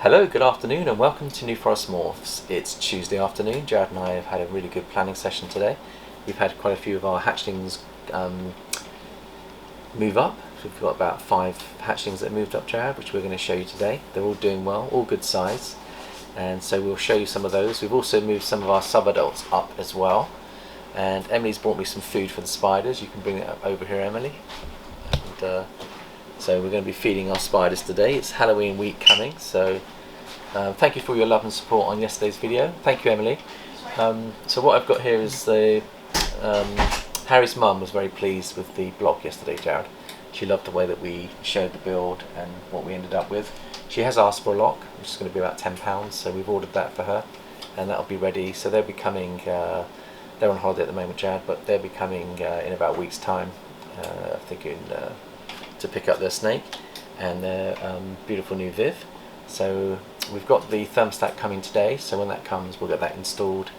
Hello, good afternoon and welcome to New Forest Morphs. It's Tuesday afternoon. Jared and I have had a really good planning session today. We've had quite a few of our hatchlings move up. We've got about 5 hatchlings that moved up, Jared, which we're going to show you today. They're all doing well, all good size, and so we'll show you some of those. We've also moved some of our sub-adults up as well, and Emily's brought me some food for the spiders. You can bring it up over here, Emily. And, so we're going to be feeding our spiders today. It's Halloween week coming, so thank you for your love and support on yesterday's video. Thank you, Emily. So what I've got here is the Harry's mum was very pleased with the block yesterday, Jared. She loved the way that we showed the build and what we ended up with. She has asked for a lock, which is going to be about £10, so we've ordered that for her, and that'll be ready. So they'll be coming. They're on holiday at the moment, Jared, but they'll be coming in about a week's time. I think to pick up their snake and their beautiful new Viv. So we've got the thermostat coming today, so when that comes we'll get that installed,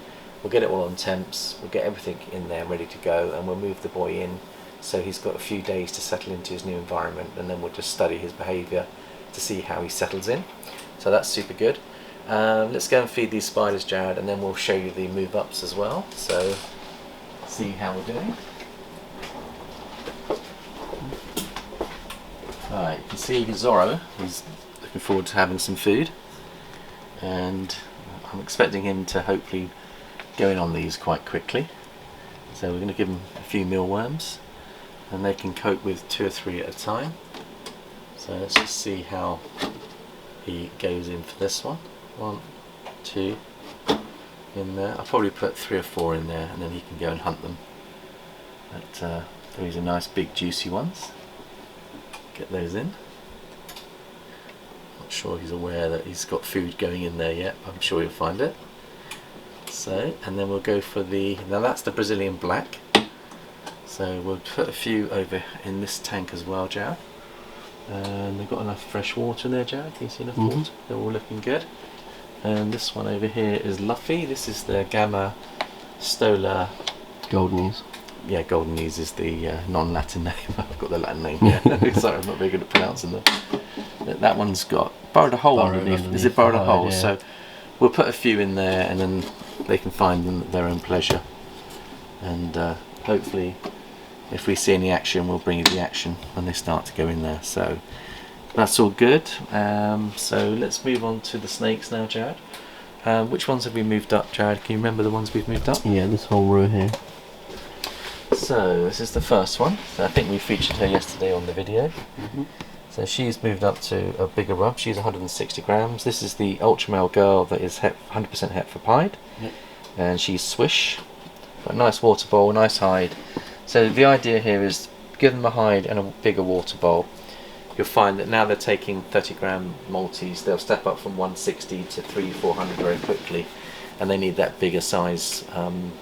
we'll get it all on temps, we'll get everything in there ready to go, and we'll move the boy in so he's got a few days to settle into his new environment, and then we'll just study his behaviour to see how he settles in. So that's super good. Let's go and feed these spiders, Jared, and then we'll show you the move ups as well, so see how we're doing. Right, you can see Zorro, he's looking forward to having some food, and I'm expecting him to hopefully go in on these quite quickly. So we're going to give him a few mealworms, and they can cope with 2 or 3 at a time. So let's just see how he goes in for this one. 1, 2 in there. I'll probably put 3 or 4 in there, and then he can go and hunt them. But these are nice big juicy ones. Get those in. Not sure he's aware that he's got food going in there yet, but I'm sure he'll find it. So, and then we'll go for now that's the Brazilian black. So we'll put a few over in this tank as well, Jared. And they've got enough fresh water there, Jared. Can you see enough water? They're all looking good. And this one over here is Luffy. This is the Gamma Stola Goldenese. Yeah, Goldenese is the non-Latin name. I've got the Latin name. Yeah. Sorry, I'm not very good at pronouncing them. That one's got burrowed a hole underneath. Is it burrowed a hole? Yeah. So we'll put a few in there, and then they can find them at their own pleasure. And hopefully, if we see any action, we'll bring you the action when they start to go in there. So that's all good. So let's move on to the snakes now, Jared. Which ones have we moved up, Jared? Can you remember the ones we've moved up? Yeah, this whole row here. So this is the first one. So I think we featured her yesterday on the video. So she's moved up to a bigger rub. She's 160 grams. This is the ultra male girl that is 100% het for pied, and she's swish. Got a nice water bowl, nice hide. So the idea here is give them a hide and a bigger water bowl. You'll find that now they're taking 30-gram Maltese. They'll step up from 160 to 300-400 very quickly. And they need that bigger size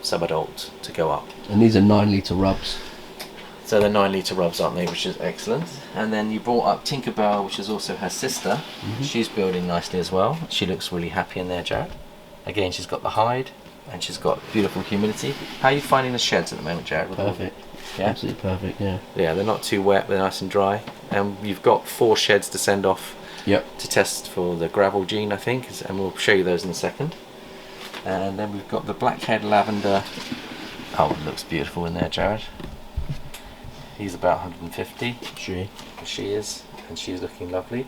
sub-adult to go up. And these are 9-litre rubs. So they're 9-litre rubs, aren't they, which is excellent. And then you brought up Tinkerbell, which is also her sister. She's building nicely as well. She looks really happy in there, Jared. Again, she's got the hide, and she's got beautiful humidity. How are you finding the sheds at the moment, Jared? Perfect. Yeah? Absolutely perfect, yeah. Yeah, they're not too wet, they're nice and dry. And you've got 4 sheds to send off to test for the gravel gene, I think, and we'll show you those in a second. And then we've got the blackhead lavender. Oh, it looks beautiful in there, Jared. He's about 150. She is, and she's looking lovely.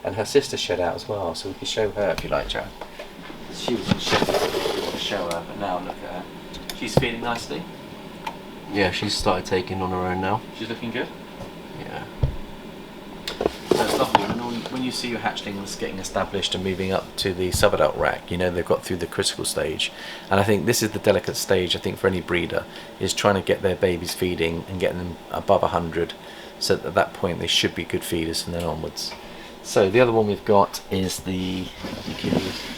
And her sister shed out as well, so we can show her if you like, Jared. She was in shed before, we want to show her, but now look at her. She's feeding nicely. Yeah, she's started taking on her own now. She's looking good. Yeah. So it's lovely when you see your hatchlings getting established and moving up to the sub-adult rack, you know they've got through the critical stage. And I think this is the delicate stage, I think, for any breeder, is trying to get their babies feeding and getting them above 100, so that at that point they should be good feeders from then onwards. So the other one we've got is the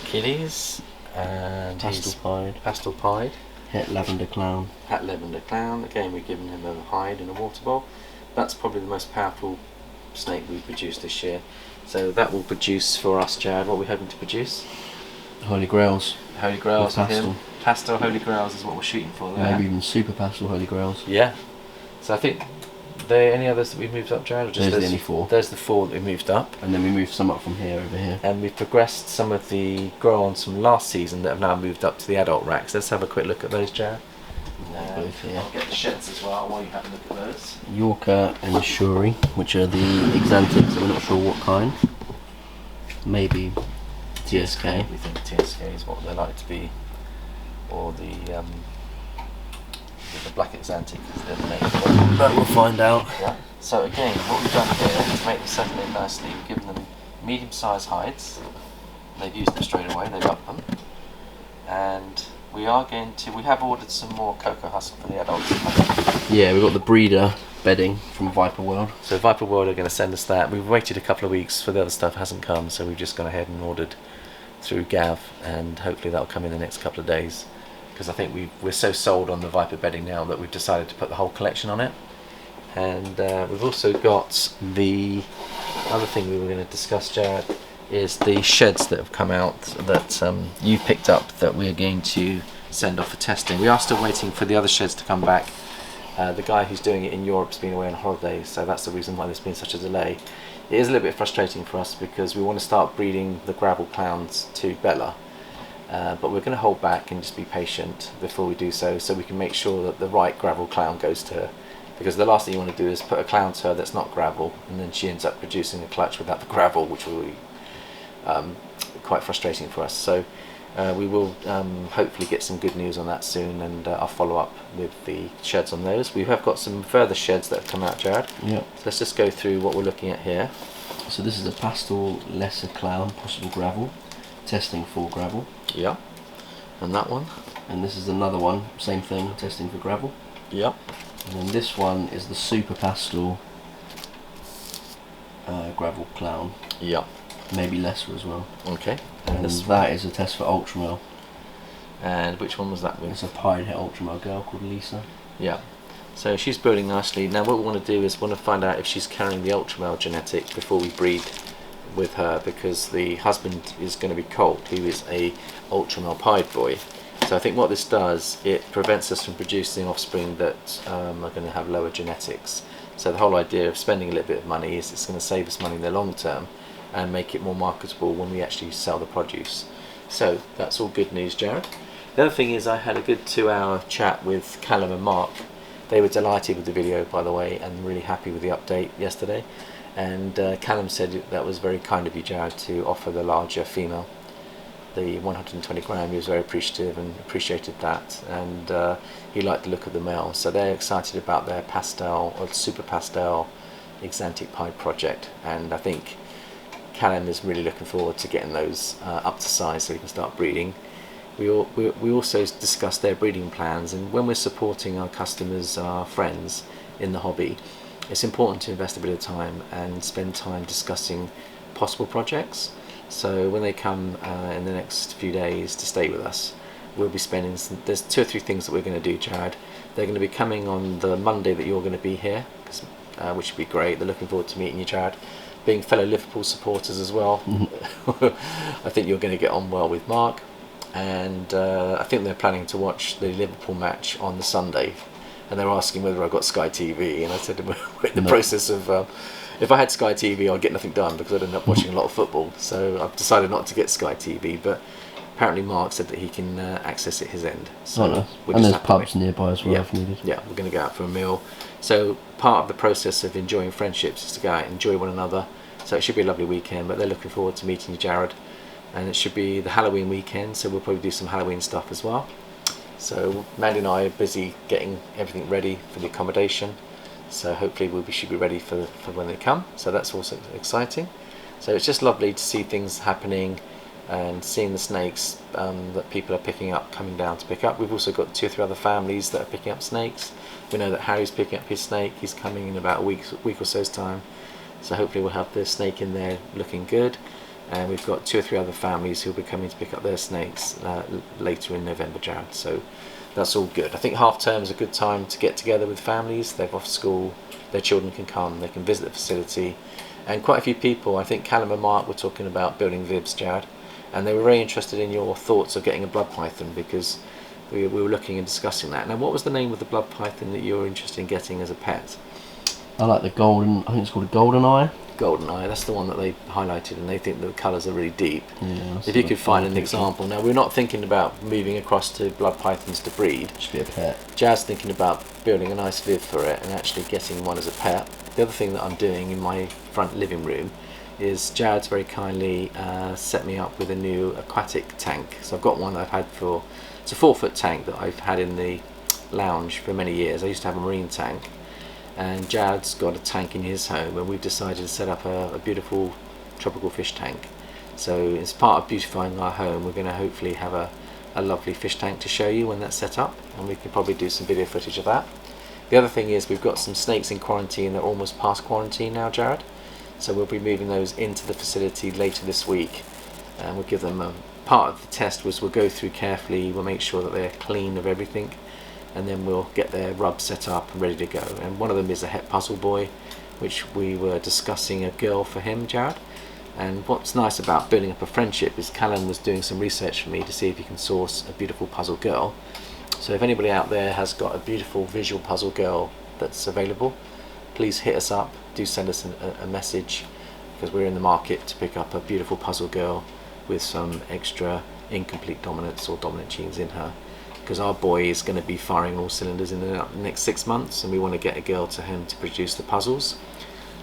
Achilles, and pastel pied. Het lavender clown. Het lavender clown. Again, we've given him a hide and a water bowl. That's probably the most powerful snake we've produced this year. So that will produce for us, Jared. What are we hoping to produce? Holy Grails. Holy Grails for pastel. him. Pastel Holy Grails is what we're shooting for there. Maybe even super pastel Holy Grails. Yeah. So I think there any others that we've moved up, Jared? Or just There's the only 4. There's the 4 that we moved up. And then we moved some up from here over here. And we've progressed some of the grow-ons from last season that have now moved up to the adult racks. Let's have a quick look at those, Jared. Both here. I'll get the sheds as well while you have a look at those. Yorker and Shuri, which are the Axanthics, so we're not sure what kind. Maybe TSK. We think TSK is what they like to be, or the black Axanthic is the name. But we'll find out. Yeah. So again, what we've done here to make them settle in nicely, we've given them medium-sized hides. They've used them straight away. They've upped them, and we have ordered some more cocoa husk for the adults. Yeah, we've got the breeder bedding from Viper World. So Viper World are going to send us that. We've waited a couple of weeks for the other stuff, hasn't come, so we've just gone ahead and ordered through Gav, and hopefully that'll come in the next couple of days, because I think we're so sold on the Viper bedding now that we've decided to put the whole collection on it. And we've also got the other thing we were going to discuss, Jared, is the sheds that have come out that you picked up that we're going to send off for testing. We are still waiting for the other sheds to come back. The guy who's doing it in Europe's been away on holiday, so that's the reason why there's been such a delay. It is a little bit frustrating for us because we want to start breeding the gravel clowns to Bella, but we're going to hold back and just be patient before we do so we can make sure that the right gravel clown goes to her. Because the last thing you want to do is put a clown to her that's not gravel, and then she ends up producing a clutch without the gravel, which will be quite frustrating for us. So we will hopefully get some good news on that soon, and I'll follow up with the sheds on those. We have got some further sheds that have come out, Jared. Yeah. So let's just go through what we're looking at here. So this is a pastel lesser clown, possible gravel, testing for gravel. Yeah. And that one. And this is another one, same thing, testing for gravel. Yeah. And then this one is the super pastel gravel clown. Yeah. Maybe lesser as well. Okay. And that is a test for ultramel. And which one was that with? It's a pied hair ultramel girl called Lisa. Yeah. So she's building nicely. Now what we want to do is find out if she's carrying the ultramel genetic before we breed with her, because the husband is going to be Colt, who is a ultramel pied boy. So I think what this does, it prevents us from producing offspring that are going to have lower genetics. So the whole idea of spending a little bit of money is it's going to save us money in the long term and make it more marketable when we actually sell the produce. So that's all good news, Jared. The other thing is I had a good 2-hour chat with Callum and Mark. They were delighted with the video, by the way, and really happy with the update yesterday. And Callum said that was very kind of you, Jared, to offer the larger female, the 120 gram. He was very appreciative and appreciated that, and he liked the look of the male. So they're excited about their pastel or super pastel Axanthic pied project, and I think Callum is really looking forward to getting those up to size so we can start breeding. We also discussed their breeding plans, and when we're supporting our customers, our friends in the hobby, it's important to invest a bit of time and spend time discussing possible projects. So when they come in the next few days to stay with us, we'll be spending there's 2 or 3 things that we're going to do, Jared. They're going to be coming on the Monday that you're going to be here, which would be great. They're looking forward to meeting you, Jared. Being fellow Liverpool supporters as well, I think you're going to get on well with Mark, and I think they're planning to watch the Liverpool match on the Sunday, and they're asking whether I got Sky TV, and I said we're in the process of if I had Sky TV I'd get nothing done because I'd end up watching a lot of football, so I've decided not to get Sky TV, but apparently Mark said that he can access it his end. So and there's pubs nearby as well, yeah, if needed. Yeah, we're going to go out for a meal. So part of the process of enjoying friendships is to go out and enjoy one another. So it should be a lovely weekend, but they're looking forward to meeting you, Jared. And it should be the Halloween weekend, so we'll probably do some Halloween stuff as well. So Mandy and I are busy getting everything ready for the accommodation. So hopefully we should be ready for when they come. So that's also exciting. So it's just lovely to see things happening and seeing the snakes that people are picking up, coming down to pick up. We've also got 2 or 3 other families that are picking up snakes. We know that Harry's picking up his snake. He's coming in about a week or so's time. So hopefully we'll have the snake in there looking good. And we've got 2 or 3 other families who'll be coming to pick up their snakes later in November, Jared. So that's all good. I think half term is a good time to get together with families. They're off school, their children can come, they can visit the facility. And quite a few people, I think Callum and Mark were talking about building vibs, Jared. And they were very interested in your thoughts of getting a blood python, because we were looking and discussing that. Now, what was the name of the blood python that you were interested in getting as a pet? I like the golden. I think it's called a golden eye. Golden eye, that's the one that they highlighted, and they think the colours are really deep. Yeah, If you could find an example. Now, we're not thinking about moving across to blood pythons to breed. Just be a pet. Jazz thinking about building a nice live for it and actually getting one as a pet. The other thing that I'm doing in my front living room is Jad's very kindly set me up with a new aquatic tank. So I've got one that I've had for, it's a 4-foot tank that I've had in the lounge for many years. I used to have a marine tank, and Jad's got a tank in his home, and we've decided to set up a beautiful tropical fish tank. So as part of beautifying our home, we're going to hopefully have a lovely fish tank to show you when that's set up, and we can probably do some video footage of that. The other thing is we've got some snakes in quarantine that are almost past quarantine now, Jared. So we'll be moving those into the facility later this week, and we'll give them part of the test was we'll go through carefully, we'll make sure that they're clean of everything, and then we'll get their rub set up and ready to go. And one of them is a het puzzle boy, which we were discussing a girl for him, Jared. And what's nice about building up a friendship is Callum was doing some research for me to see if he can source a beautiful puzzle girl. So if anybody out there has got a beautiful visual puzzle girl that's available, please hit us up, do send us a message, because we're in the market to pick up a beautiful puzzle girl with some extra incomplete dominance or dominant genes in her, because our boy is going to be firing all cylinders in the next 6 months, and we want to get a girl to him to produce the puzzles.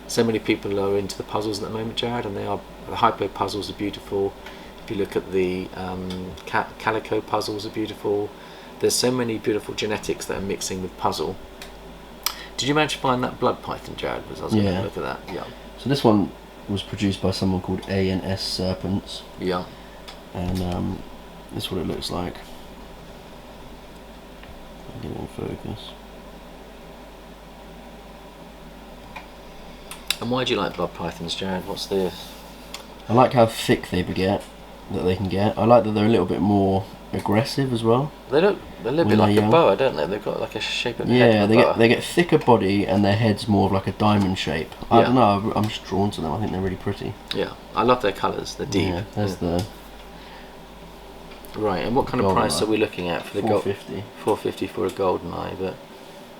So many people are into the puzzles at the moment, Jared, and the hypo puzzles are beautiful. If you look at the calico puzzles are beautiful. There's so many beautiful genetics that are mixing with puzzle. Did you manage to find that blood python, Jared? Because I was going to look at that. Yeah. So this one was produced by someone called A&S Serpents. Yeah. And this is what it looks like. I'll get it in focus. And why do you like blood pythons, Jared? What's the... I like how thick they can get. I like that they're a little bit more aggressive as well. They look a little bit like a boa, don't they? They've got like a shape of head. Yeah, they get thicker body, and their head's more of like a diamond shape. I don't know. I'm just drawn to them. I think they're really pretty. Yeah, I love their colours. They're deep. Yeah, there's the. Right, and what kind of price are we looking at for the gold? $4.50 for a golden eye, but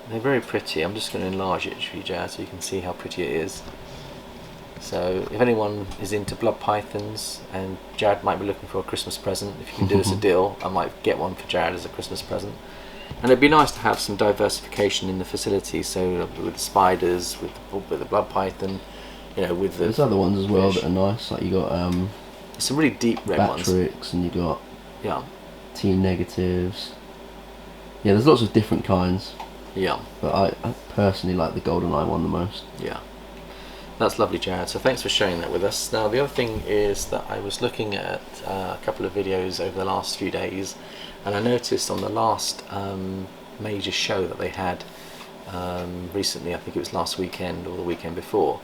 they're very pretty. I'm just going to enlarge it for you, Jazz, so you can see how pretty it is. So if anyone is into blood pythons, and Jared might be looking for a Christmas present, if you can do us a deal, I might get one for Jared as a Christmas present. And it'd be nice to have some diversification in the facility, so with the spiders, with the blood python, you know, with the... There's other ones as well that are nice, like you got some really deep red ones. Batrix, and you got T negatives. Yeah, there's lots of different kinds. Yeah. But I personally like the golden eye one the most. Yeah. That's lovely, Jared. So thanks for sharing that with us. Now, the other thing is that I was looking at a couple of videos over the last few days, and I noticed on the last major show that they had recently, I think it was last weekend or the weekend before,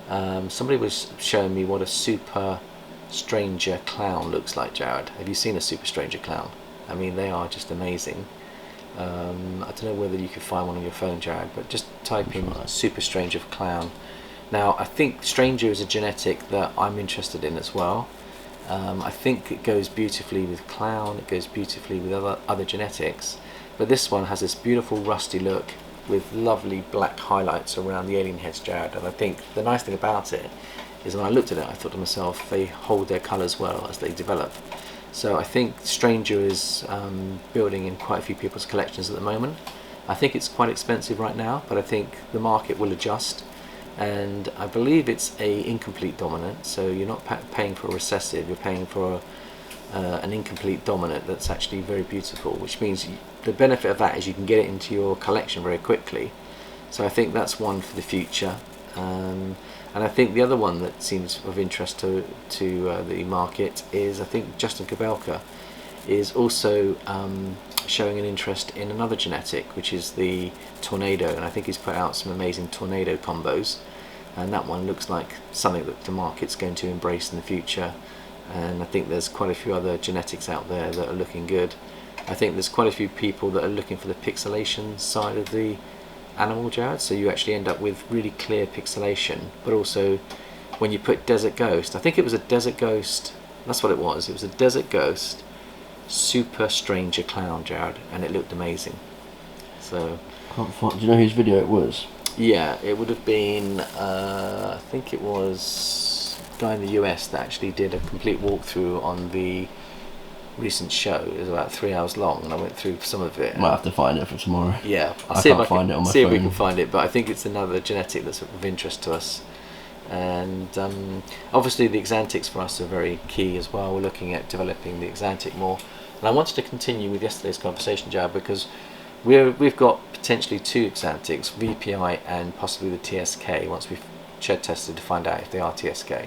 somebody was showing me what a super stranger clown looks like, Jared. Have you seen a super stranger clown? I mean, they are just amazing. I don't know whether you could find one on your phone, Jared, but just type in super stranger clown. Now, I think stranger is a genetic that I'm interested in as well. I think it goes beautifully with clown, it goes beautifully with other genetics, but this one has this beautiful rusty look with lovely black highlights around the alien heads, Jared. And I think the nice thing about it is when I looked at it, I thought to myself, they hold their colours well as they develop. So I think stranger is building in quite a few people's collections at the moment. I think it's quite expensive right now, but I think the market will adjust. And I believe it's a incomplete dominant, so you're not paying for a recessive, you're paying for an incomplete dominant that's actually very beautiful, which means the benefit of that is you can get it into your collection very quickly. So I think that's one for the future. And I think the other one that seems of interest to the market is, I think Justin Kabelka is also showing an interest in another genetic, which is the Tornado, and I think he's put out some amazing Tornado combos, and that one looks like something that the market's going to embrace in the future. And I think there's quite a few other genetics out there that are looking good. I think there's quite a few people that are looking for the pixelation side of the animal, Jared, so you actually end up with really clear pixelation, but also when you put Desert Ghost, I think it was a Desert Ghost, that's what it was a Desert Ghost super stranger clown, Jared, and it looked amazing. So can't find, do you know whose video it was? Yeah, it would have been, I think it was a guy in the US that actually did a complete walkthrough on the recent show. It was about 3 hours long, and I went through some of it. Might have to find it for tomorrow. Yeah, I can't find it on my see if we phone. can find it, but I think it's another genetic that's of interest to us. And obviously the Axanthics for us are very key as well. We're looking at developing the Axanthic more. And I wanted to continue with yesterday's conversation, Jared, because we've got potentially 2 Axanthics, VPI and possibly the TSK, once we've shed tested to find out if they are TSK.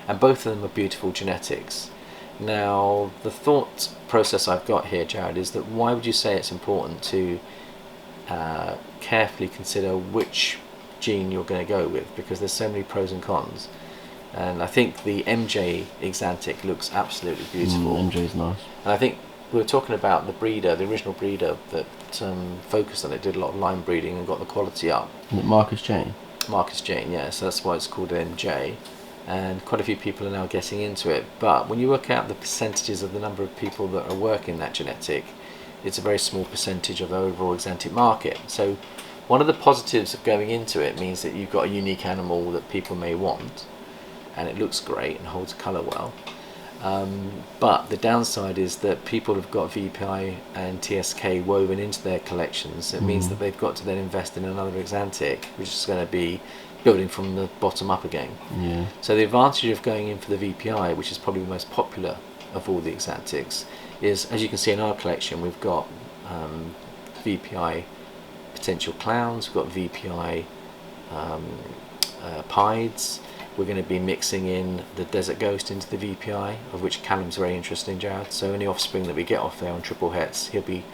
And both of them are beautiful genetics. Now, the thought process I've got here, Jared, is that why would you say it's important to carefully consider which gene you're going to go with, because there's so many pros and cons. And I think the MJ Axanthic looks absolutely beautiful. MJ's nice. And I think we were talking about the breeder, the original breeder that focused on it, did a lot of line breeding and got the quality up. Is it Marcus Jane? Marcus Jane, yeah, so that's why it's called MJ. And quite a few people are now getting into it. But when you work out the percentages of the number of people that are working that genetic, it's a very small percentage of the overall Axanthic market. So one of the positives of going into it means that you've got a unique animal that people may want, and it looks great and holds colour well. But the downside is that people have got VPI and TSK woven into their collections. It means that they've got to then invest in another Axanthic, which is going to be building from the bottom up again. Yeah. So the advantage of going in for the VPI, which is probably the most popular of all the Axanthics, is, as you can see in our collection, we've got VPI potential clowns, we've got VPI pieds. We're going to be mixing in the Desert Ghost into the VPI, of which Callum's very interested in, Jared. So any offspring that we get off there on triple hets, he'll be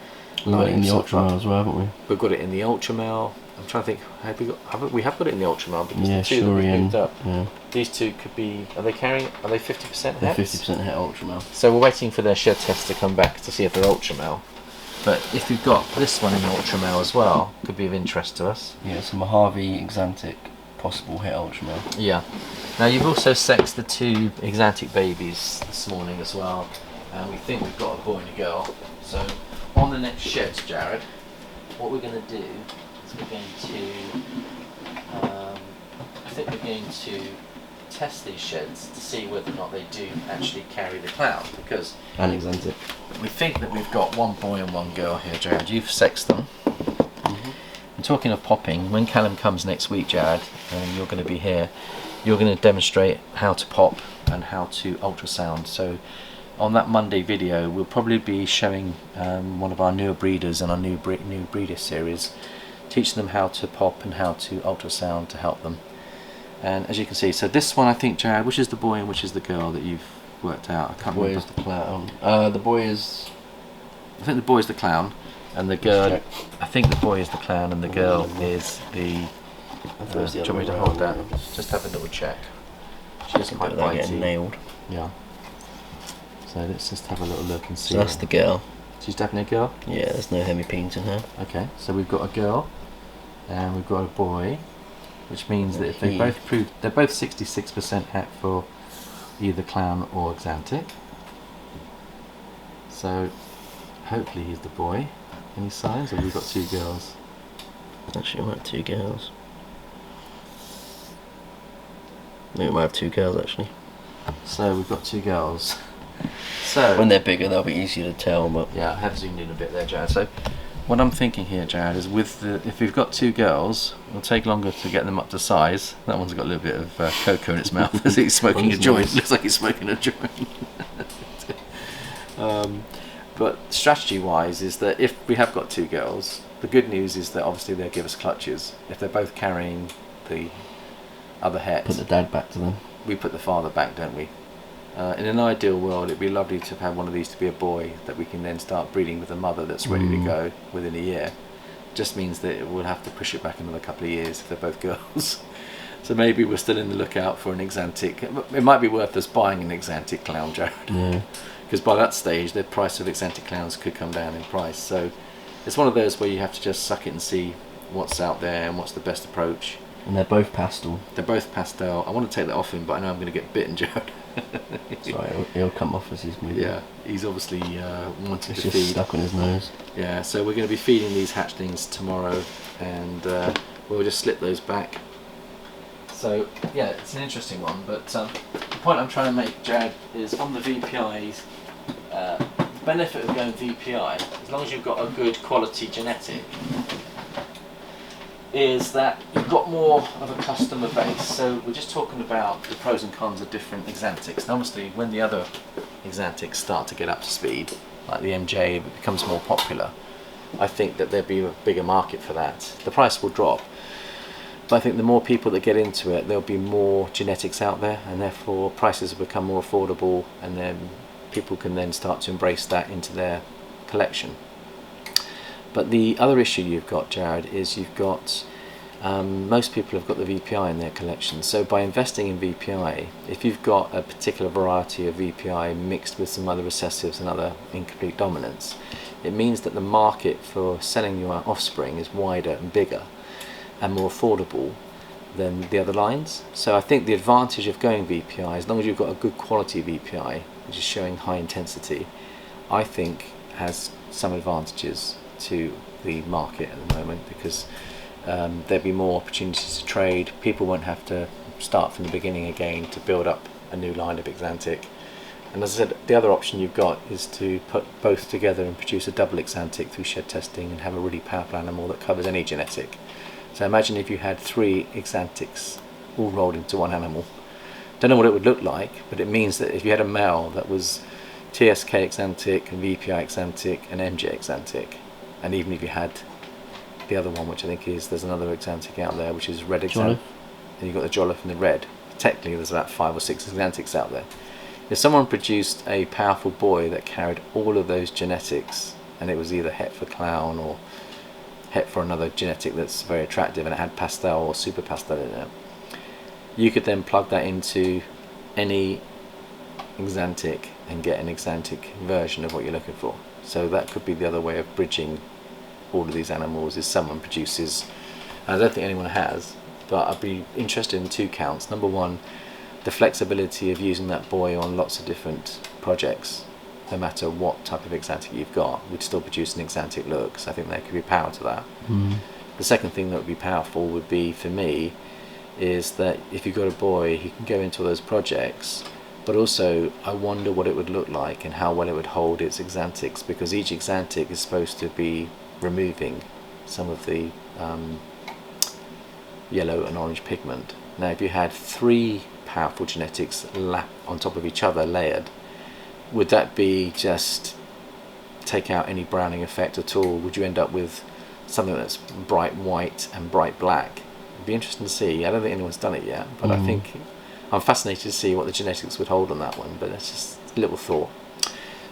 We've got it in the Ultramale as well, haven't we? We've got it in the Ultramale. I'm trying to think, we have got it in the Ultramale, because Yeah, the 2 that we Shuri moved up, yeah. these 2 could be, are they 50% They're hets? 50% het Ultramale. So we're waiting for their shed test to come back to see if they're Ultramale. But if you've got this one in Ultramale as well, could be of interest to us. Yeah, it's a Mojave Axanthic, possible het Ultramale. Yeah. Now you've also sexed the 2 Axanthic babies this morning as well, and we think we've got a boy and a girl. So on the next sheds, Jared, what we're going to do is we're going to, I think we're going to test these sheds to see whether or not they do actually carry the cloud, because And Axanthic. we think that we've got one boy and one girl here, Jared. You've sexed them. And talking of popping, when Callum comes next week, Jared, and you're going to be here, you're going to demonstrate how to pop and how to ultrasound. So on that Monday video, we'll probably be showing one of our newer breeders and our new breeder series, teaching them how to pop and how to ultrasound to help them. And as you can see, so this one, I think, Jared, which is the boy and which is the girl that you've worked out? I can't The boy remember. is the clown. The boy is... I think the boy is the clown, and the girl. I think the boy is the clown, and the girl is the. Do you want me to hold that? Just have a little check. She's quite They're getting bitey. nailed. Yeah. So let's just have a little look and see. So that's the girl. She's definitely a girl. Yeah, there's no hemipenes in her. Okay, so we've got a girl, and we've got a boy, which means that if they He. both prove, they're both 66% het for either clown or Axanthic. So hopefully he's the boy. Any signs? Or we've got 2 girls? Actually, we might have 2 girls. Maybe we might have 2 girls actually. So we've got 2 girls. So When they're bigger, they'll be easier to tell. But yeah, I have zoomed in a bit there, Jared. So what I'm thinking here, Jared, is if we've got 2 girls, it'll take longer to get them up to size. That one's got a little bit of cocoa in its mouth as he's smoking a joint. Nice. Looks like he's smoking a joint. But strategy-wise, is that if we have got 2 girls, the good news is that obviously they'll give us clutches. If they're both carrying the other het, put the dad back to them. we put the father back, don't we? In an ideal world, it'd be lovely to have one of these to be a boy that we can then start breeding with a mother that's ready to go within a year. Just means that we'll have to push it back another couple of years if they're both girls. So maybe we're still in the lookout for an Axanthic. It might be worth us buying an Axanthic clown, Jared. Yeah. Because by that stage, the price of Axanthic clowns could come down in price. So it's one of those where you have to just suck it and see what's out there and what's the best approach. And they're both pastel. They're both pastel. I want to take that off him, but I know I'm going to get bitten, Jared. Sorry, he'll come off as he's moving. Yeah, he's obviously wanting It's to just feed. stuck on his nose. Yeah, so we're going to be feeding these hatchlings tomorrow, and we'll just slip those back. So yeah, it's an interesting one, but the point I'm trying to make, Jared, is on the VPIs, the benefit of going VPI, as long as you've got a good quality genetic, is that you've got more of a customer base. So we're just talking about the pros and cons of different Axanthics. And obviously when the other Axanthics start to get up to speed, like the MJ, it becomes more popular, I think that there'll be a bigger market for that. The price will drop, but I think the more people that get into it, there'll be more genetics out there, and therefore prices will become more affordable, and then people can then start to embrace that into their collection. But the other issue you've got, Jared, is you've got most people have got the VPI in their collection. So by investing in VPI, if you've got a particular variety of VPI mixed with some other recessives and other incomplete dominants, it means that the market for selling your offspring is wider and bigger and more affordable than the other lines. So I think the advantage of going VPI, as long as you've got a good quality VPI, which is showing high intensity, I think has some advantages to the market at the moment, because there'll be more opportunities to trade. People won't have to start from the beginning again to build up a new line of Axanthic. And as I said, the other option you've got is to put both together and produce a double Axanthic through shed testing and have a really powerful animal that covers any genetic. So imagine if you had 3 Axanthics all rolled into one animal. Don't know what it would look like, but it means that if you had a male that was TSK Axanthic and VPI Axanthic and MJ Axanthic, and even if you had the other one, which I think is, there's another Axanthic out there which is red Axanthic, and you've got the Jolliffe and the red. Technically there's about 5 or 6 Axanthics out there. If someone produced a powerful boy that carried all of those genetics, and it was either het for clown or het for another genetic that's very attractive, and it had pastel or super pastel in it, you could then plug that into any Axanthic and get an Axanthic version of what you're looking for. So that could be the other way of bridging all of these animals, is someone produces, I don't think anyone has, but I'd be interested in 2 counts. Number one, the flexibility of using that boy on lots of different projects, no matter what type of Axanthic you've got, would still produce an Axanthic look. So I think there could be power to that. The second thing that would be powerful would be, for me, is that if you've got a boy, he can go into all those projects, but also I wonder what it would look like and how well it would hold its Axanthics, because each Axanthic is supposed to be removing some of the yellow and orange pigment. Now if you had 3 powerful genetics on top of each other layered, would that be just take out any browning effect at all? Would you end up with something that's bright white and bright black? It'd be interesting to see. I don't think anyone's done it yet, but I think I'm fascinated to see what the genetics would hold on that one, but it's just a little thought.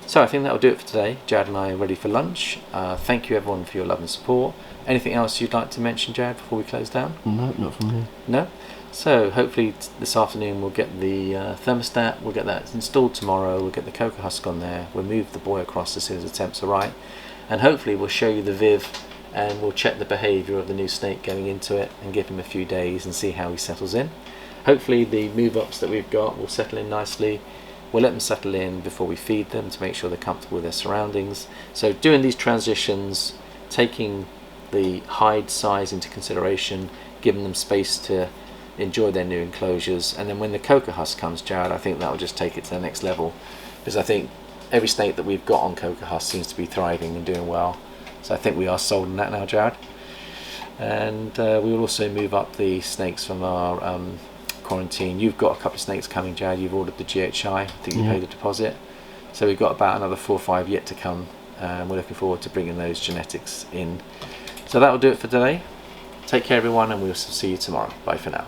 So I think that'll do it for today. Jared and I are ready for lunch. Thank you everyone for your love and support. Anything else you'd like to mention, Jared, before we close down? No, not from me. No? So hopefully this afternoon we'll get the thermostat, we'll get that installed tomorrow, we'll get the cocoa husk on there, we'll move the boy across as soon as the temps are right, and hopefully we'll show you the Viv, and we'll check the behaviour of the new snake going into it and give him a few days and see how he settles in. Hopefully the move ups that we've got will settle in nicely. We'll let them settle in before we feed them to make sure they're comfortable with their surroundings. So doing these transitions, taking the hide size into consideration, giving them space to enjoy their new enclosures, and then when the cocoa husk comes, Jared, I think that will just take it to the next level, because I think every snake that we've got on cocoa husk seems to be thriving and doing well. So I think we are sold on that now, Jared. And we will also move up the snakes from our quarantine. You've got a couple of snakes coming, Jared. You've ordered the GHI. I think you paid the deposit. So we've got about another 4 or 5 yet to come, and we're looking forward to bringing those genetics in. So that will do it for today. Take care everyone, and we'll see you tomorrow. Bye for now.